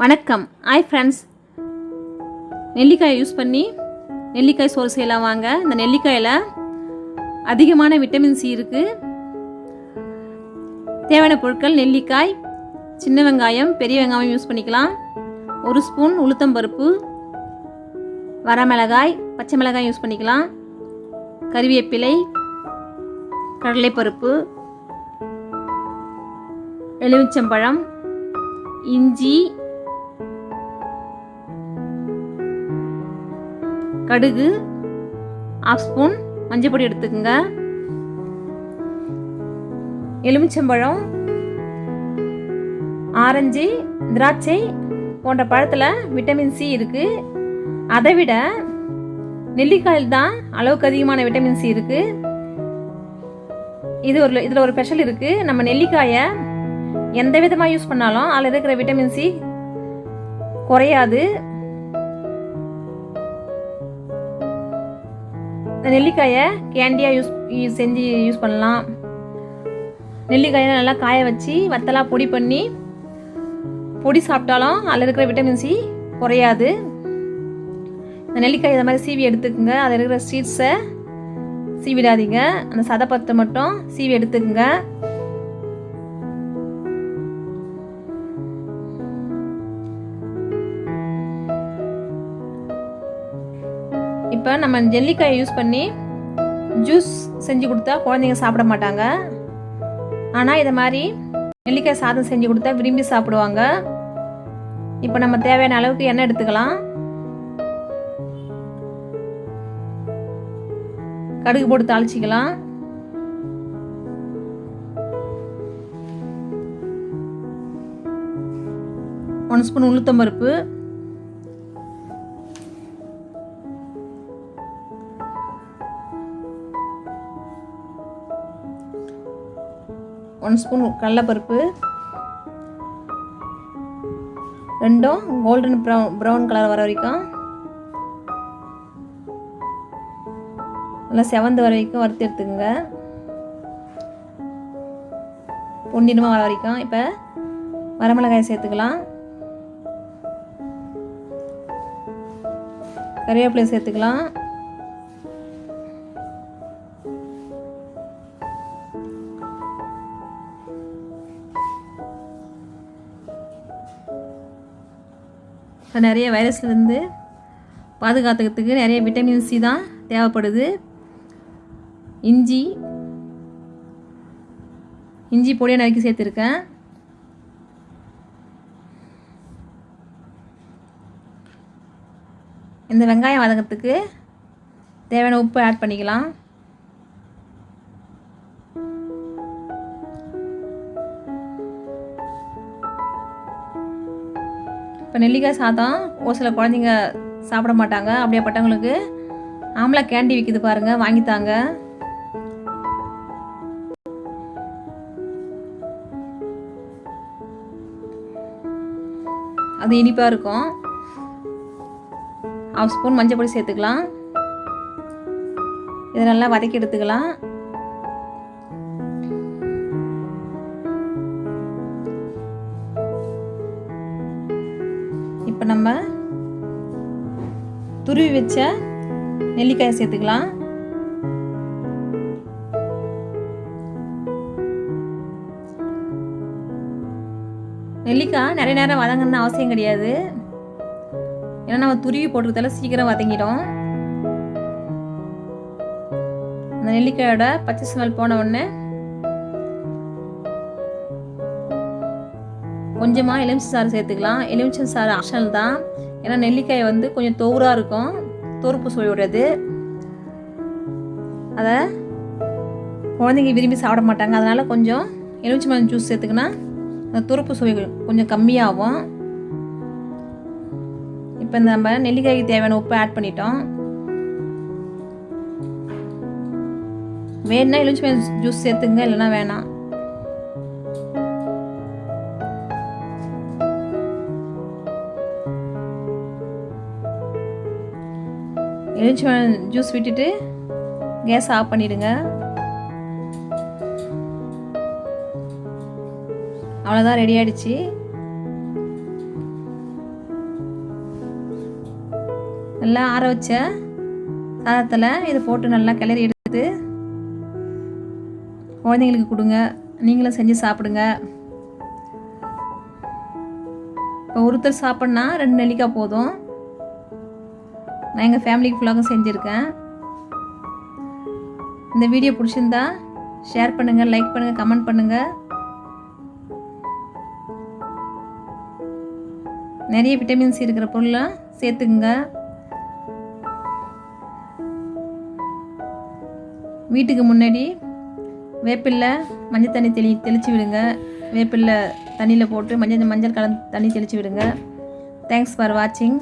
வணக்கம். Hi friends, நெல்லிக்காயை use பண்ணி நெல்லிக்காய் சோறு செய்யலாம் வாங்க. இந்த நெல்லிக்காயில் அதிகமான விட்டமின் சி இருக்குது. தேவையான பொருட்கள்: நெல்லிக்காய், சின்ன வெங்காயம், பெரிய வெங்காயம் யூஸ் பண்ணிக்கலாம், 1 ஸ்பூன் உளுத்தம்பருப்பு, வரமிளகாய், பச்சை மிளகாய் யூஸ் பண்ணிக்கலாம், கறிவேப்பிலை, கடலைப்பருப்பு, எலுமிச்சம்பழம், இஞ்சி, கடுகு, 1/2 ஸ்பூன் மஞ்சள் பொடி எடுத்துக்கோங்க. எலுமிச்சம்பழம், ஆரஞ்சு, திராட்சை போன்ற பழத்தில் விட்டமின் சி இருக்குது. அதை விட நெல்லிக்காயில் தான் அளவுக்கு அதிகமான விட்டமின் சி இருக்குது. இதில் ஒரு ஸ்பெஷல் இருக்குது. நம்ம நெல்லிக்காயை எந்த விதமாக யூஸ் பண்ணாலும் அதில் இருக்கிற விட்டமின் சி குறையாது. நெல்லிக்காயை கேண்டியாக செஞ்சு யூஸ் பண்ணலாம். நெல்லிக்காயை நல்லா காய வச்சு வத்தலாக பொடி பண்ணி பொடி சாப்பிட்டாலும் அதில் இருக்கிற விட்டமின் சி குறையாது. இந்த நெல்லிக்காய் இதை மாதிரி சீவி எடுத்துக்கோங்க. அதில் இருக்கிற சீட்ஸை சீவிடாதீங்க, அந்த சதப்பத்தை மட்டும் சீவி எடுத்துக்கோங்க. இப்போ நம்ம நெல்லிக்காயை யூஸ் பண்ணி ஜூஸ் செஞ்சு கொடுத்தா குழந்தைங்க சாப்பிட மாட்டாங்க. ஆனால் இதை மாதிரி நெல்லிக்காய் சாதம் செஞ்சு கொடுத்தா விரும்பி சாப்பிடுவாங்க. இப்போ நம்ம தேவையான அளவுக்கு எண்ணெய் எடுத்துக்கலாம். கடுகு போட்டு தாளிச்சிக்கலாம். ஒன் ஸ்பூன் உளுத்தம்பருப்பு, 1 ஸ்பூன் கடலைப்பருப்பு, ரெண்டும் கோல்டன் ப்ரௌன் கலர் வர வரைக்கும் நல்லா செவந்து வர வரைக்கும் வறுத்து எடுத்துக்கோங்க, பொன்னிறமாக வர வரைக்கும். இப்போ வரமிளகாய் சேர்த்துக்கலாம், கறிவேப்பிலை சேர்த்துக்கலாம், நிறைய வைரஸ்லேருந்து பாதுகாத்துக்கிறதுக்கு நிறைய விட்டமின் சி தான் தேவைப்படுது. இஞ்சி பொடியை நறுக்கி சேர்த்துருக்கேன். இந்த வெங்காயம் வதங்கிறதுக்கு தேவையான உப்பு ஆட் பண்ணிக்கலாம். இப்போ நெல்லிக்காய் சாதம் ஒரு சில குழந்தைங்க சாப்பிட மாட்டாங்க. அப்படியேப்பட்டவங்களுக்கு ஆம்லா கேண்டி விற்கிது பாருங்கள், வாங்கித்தாங்க. அது இனிப்பாக இருக்கும். 1/2 ஸ்பூன் மஞ்சள் பொடி சேர்த்துக்கலாம். இதை நல்லா வதக்கி எடுத்துக்கலாம். இப்போ நம்ம துருவி வச்ச நெல்லிக்காயை சேர்த்துக்கலாம். நெல்லிக்காய் நிறைய நேரம் வதங்கணும்னு அவசியம் கிடையாது. ஏன்னா நம்ம துருவி போட்டுக்கிறதால சீக்கிரம் வதங்கிடும். அந்த நெல்லிக்காயோட பச்சை ஸ்மெல் போன உடனே கொஞ்சமாக எலுமிச்சை சாறு சேர்த்துக்கலாம். எலுமிச்சை சாறு ஆப்ஷனல் தான். ஏன்னா நெல்லிக்காய் வந்து கொஞ்சம் தோராக இருக்கும், தோறுப்பு சுவை விடுறது. அதை குழந்தைங்க விரும்பி சாப்பிட மாட்டாங்க. அதனால் கொஞ்சம் எலுமிச்சம்பழம் ஜூஸ் சேர்த்துக்கினா அந்த துருப்பு சுவை கொஞ்சம் கம்மியாகும். இப்போ இந்த நம்ம நெல்லிக்காய்க்கு தேவையான உப்பு ஆட் பண்ணிட்டோம். வேணுன்னா எலுமிச்சம்பழம் ஜூஸ் சேர்த்துங்க, இல்லைன்னா வேணாம். எலுமிச்சம்பழம் ஜூஸ் விட்டுட்டு கேஸ் ஆஃப் பண்ணிவிடுங்க. அவ்வளோதான், ரெடி ஆகிடுச்சு. நல்லா ஆற வச்ச சாதத்தில் இதை போட்டு நல்லா கிளறி எடுத்து குழந்தைங்களுக்கு கொடுங்க. நீங்களும் செஞ்சு சாப்பிடுங்க. இப்போ ஒருத்தர் சாப்பிட்னா 2 நெல்லிக்காய் போதும். நான் எங்கள் ஃபேமிலிக்கு ஃபுல்லாக செஞ்சுருக்கேன். இந்த வீடியோ பிடிச்சிருந்தா ஷேர் பண்ணுங்கள், லைக் பண்ணுங்கள், கமெண்ட் பண்ணுங்கள். நிறைய விட்டமின்ஸ் இருக்கிற பொருளை சேர்த்துக்குங்க. வீட்டுக்கு முன்னாடி வேப்பில்லை மஞ்சள் தண்ணி தெளித்து விடுங்க. வேப்பில்லை தண்ணியில் போட்டு மஞ்சள் கலந்து தண்ணி தெளித்து விடுங்க. தேங்க்ஸ் ஃபார் வாட்சிங்.